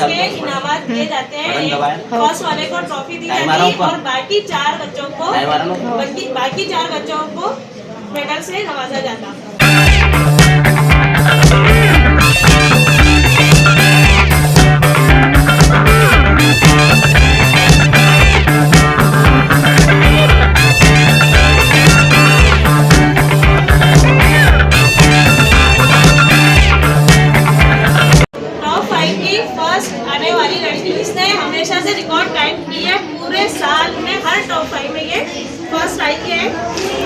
इसके इनामात दिए जाते हैं। फर्स्ट वाले को ट्रॉफी दी जाती है और बाकी चार बच्चों को मेडल से नवाजा जाता है। आने वाली लड़की इसने हमेशा से रिकॉर्ड टाइम की है, पूरे साल में हर टॉप 5 में ये फर्स्ट आई है,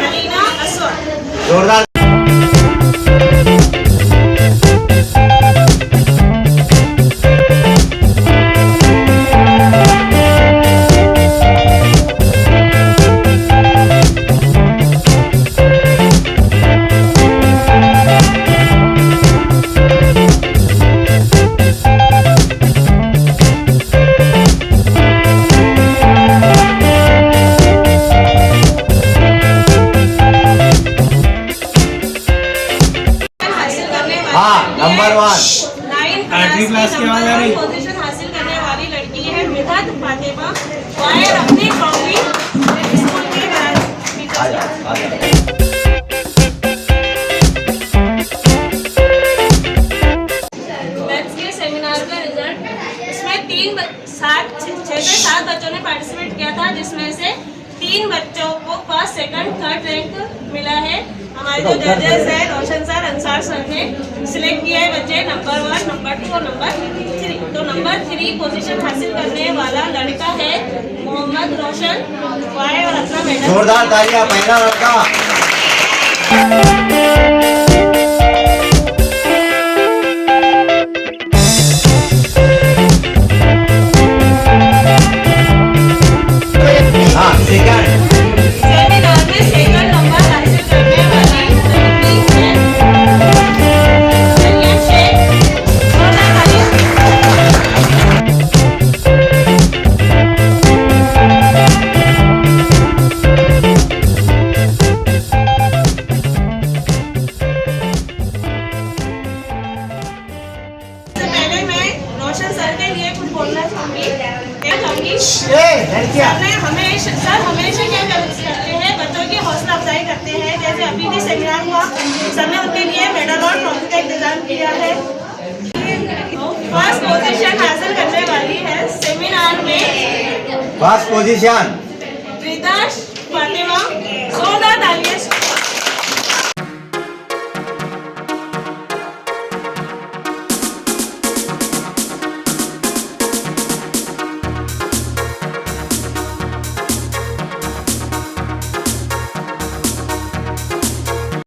अलीना असवर। जोरदार। नंबर 1 8वीं क्लास की पोजीशन हासिल करने वाली लड़की है मिथत फातिमा। वायर अपनी ट्रॉफी स्कूल के मैथ्स के सेमिनार का रिजल्ट, इसमें 6 से 7 बच्चों ने पार्टिसिपेट किया था, जिसमें से 3 बच्चों को फर्स्ट सेकंड थर्ड रैंक मिला है। हमारे जो जजेस हैं रोशन सर, अंसार सर ने सिलेक्ट किया है बच्चे नंबर 1, नंबर 2 और नंबर 3। तो नंबर 3 पोजीशन हासिल करने वाला लड़का है मोहम्मद रोशन वाई और अपना मेडल। जोरदार तालियां, पहला लड़का। सर हमेशा क्या करते हैं, बच्चों की हौसला अफजाई करते हैं। जैसे अभी भी सेमिनार हुआ, सर ने उनके लिए मेडल और ट्रॉफी का इंतजाम किया है। फर्स्ट पोजीशन हासिल करने वाली है सेमिनार में फर्स्ट पोजीशन रिदा फातिमा। 16 तालियां।